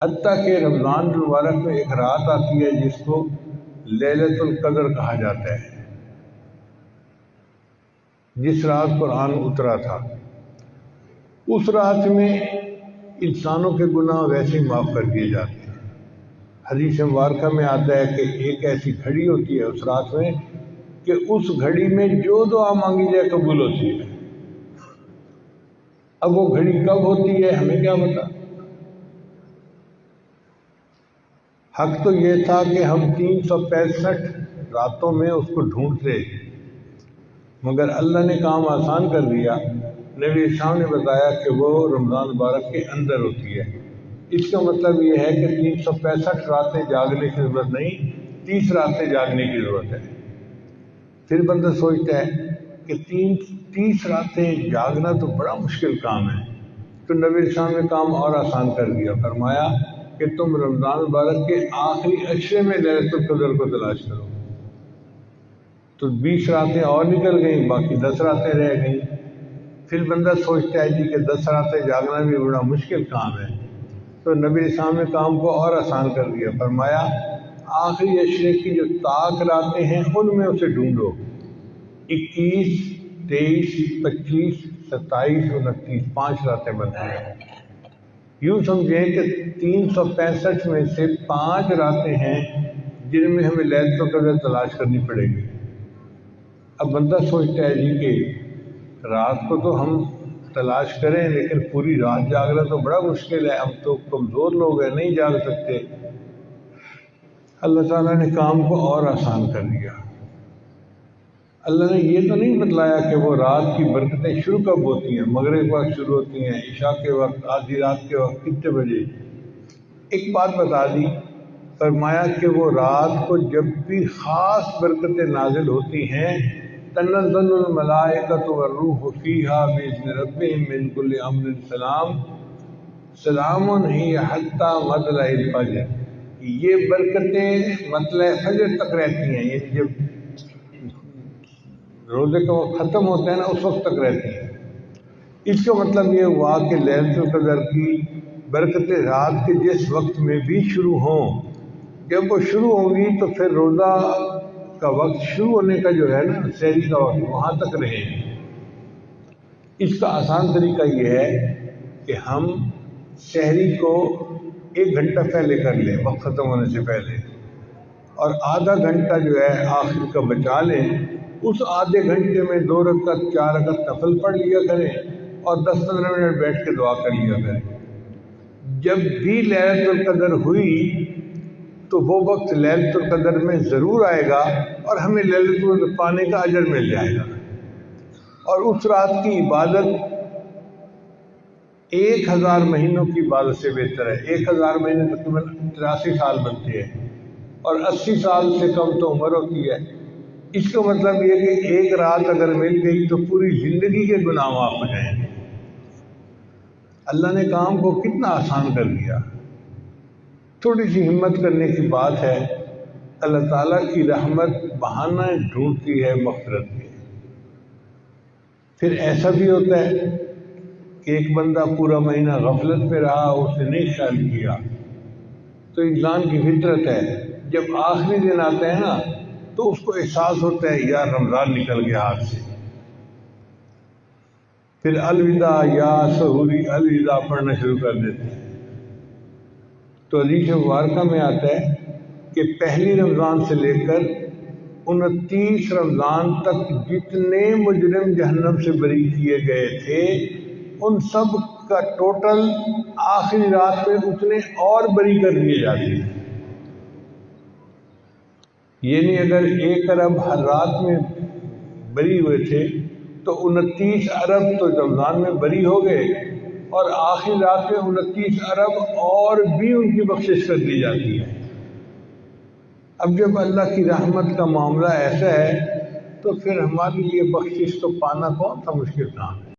حتیٰ کہ رمضان المبارک میں ایک رات آتی ہے جس کو لیلۃ القدر کہا جاتا ہے، جس رات قرآن اترا تھا۔ اس رات میں انسانوں کے گناہ ویسے ہی معاف کر دیے جاتے ہیں۔ حدیث مبارکہ میں آتا ہے کہ ایک ایسی گھڑی ہوتی ہے اس رات میں کہ اس گھڑی میں جو دعا مانگی جائے قبول ہوتی ہے۔ اب وہ گھڑی کب ہوتی ہے ہمیں کیا پتا۔ حق تو یہ تھا کہ ہم 365 راتوں میں اس کو ڈھونڈتے، مگر اللہ نے کام آسان کر دیا۔ نبی اسلام نے بتایا کہ وہ رمضان مبارک کے اندر ہوتی ہے۔ اس کا مطلب یہ ہے کہ 365 راتیں جاگنے کی ضرورت نہیں، 30 راتیں جاگنے کی ضرورت ہے۔ پھر بندہ سوچتا ہے کہ 30 راتیں جاگنا تو بڑا مشکل کام ہے، تو نبی اسلام نے کام اور آسان کر دیا۔ فرمایا کہ تم رمضان مبارک کے آخری عشرے میں لیلۃ القدر کو تلاش کرو۔ تو 20 راتیں اور نکل گئیں، باقی 10 راتیں رہ گئیں۔ پھر بندہ سوچتا ہے کہ 10 راتیں جاگنا بھی بڑا مشکل کام ہے، تو نبی اسلام نے کام کو اور آسان کر دیا۔ فرمایا آخری عشرے کی جو طاق راتیں ہیں ان میں اسے ڈھونڈو، 21، 23، 25، 27، 29، 5 راتیں بنتی ہیں۔ یوں سمجھیں کہ 365 میں سے 5 راتیں ہیں جن میں ہمیں لیلۃ القدر تلاش کرنی پڑے گی۔ اب بندہ سوچتا ہے کہ رات کو تو ہم تلاش کریں، لیکن پوری رات جاگنا تو بڑا مشکل ہے، ہم تو کمزور لوگ ہیں، نہیں جاگ سکتے۔ اللہ تعالیٰ نے کام کو اور آسان کر دیا۔ اللہ نے یہ تو نہیں بتلایا کہ وہ رات کی برکتیں شروع کب ہوتی ہیں، مغرب کے وقت شروع ہوتی ہیں، عشاء کے وقت، آدھی رات کے وقت، کتنے بجے۔ ایک بات بتا دی، فرمایا کہ وہ رات کو جب بھی خاص برکتیں نازل ہوتی ہیں، تنزل الملائکۃ والروح فیہا بإذن ربہم من کل امر سلام، سلام ہی حتی مطلع الفجر۔ یہ برکتیں مطلع فجر تک رہتی ہیں، یعنی جب روزے کا وقت ختم ہوتا ہے نا اس وقت تک رہتی ہیں۔ اس کا مطلب یہ ہوا کہ لیلۃ القدر کی برکتیں رات کے جس وقت میں بھی شروع ہوں، جب وہ شروع ہوں گی تو پھر روزہ کا وقت شروع ہونے کا جو ہے نا، سحری کا وقت، وہاں تک رہے گی۔ اس کا آسان طریقہ یہ ہے کہ ہم سحری کو 1 گھنٹہ پہلے کر لیں، وقت ختم ہونے سے پہلے، اور آدھا گھنٹہ جو ہے آخر کا بچا لیں۔ اس آدھے گھنٹے میں 2 رکعت 4 رکعت نفل پڑھ لیا کریں اور 10-15 منٹ بیٹھ کے دعا کر لیا کریں۔ جب بھی لیلۃ القدر ہوئی تو وہ وقت لیلۃ القدر میں ضرور آئے گا اور ہمیں لیلۃ القدر پانے کا اجر مل جائے گا۔ اور اس رات کی عبادت 1000 مہینوں کی عبادت سے بہتر ہے۔ 1000 مہینے تقریباً 83 سال بنتے ہیں، اور 80 سال سے کم تو عمر ہوتی ہے۔ اس کا مطلب یہ کہ ایک رات اگر مل گئی تو پوری زندگی کے گناہ معاف ہو جائیں گے۔ اللہ نے کام کو کتنا آسان کر دیا۔ تھوڑی سی ہمت کرنے کی بات ہے، اللہ تعالیٰ کی رحمت بہانہ ڈھونڈتی ہے مغفرت کے۔ پھر ایسا بھی ہوتا ہے کہ ایک بندہ پورا مہینہ غفلت میں رہا، اس نے نہیں خیال کیا، تو انسان کی فطرت ہے جب آخری دن آتا ہے نا تو اس کو احساس ہوتا ہے یار رمضان نکل گیا ہاتھ سے۔ پھر الوداع یا سحوری الوداع پڑھنا شروع کر دیتے ہیں۔ تو حدیث مبارکہ میں آتا ہے کہ پہلی رمضان سے لے کر 29 رمضان تک جتنے مجرم جہنم سے بری کیے گئے تھے ان سب کا ٹوٹل آخری رات میں اتنے اور بری کر دیے جاتے ہیں۔ یعنی اگر 1 ارب ہر رات میں بری ہوئے تھے تو 29 ارب تو رمضان میں بری ہو گئے، اور آخری رات میں 29 ارب اور بھی ان کی بخشش کر دی جاتی ہے۔ اب جب اللہ کی رحمت کا معاملہ ایسا ہے تو پھر ہمارے لیے بخشش تو پانا کون سا مشکل کام ہے۔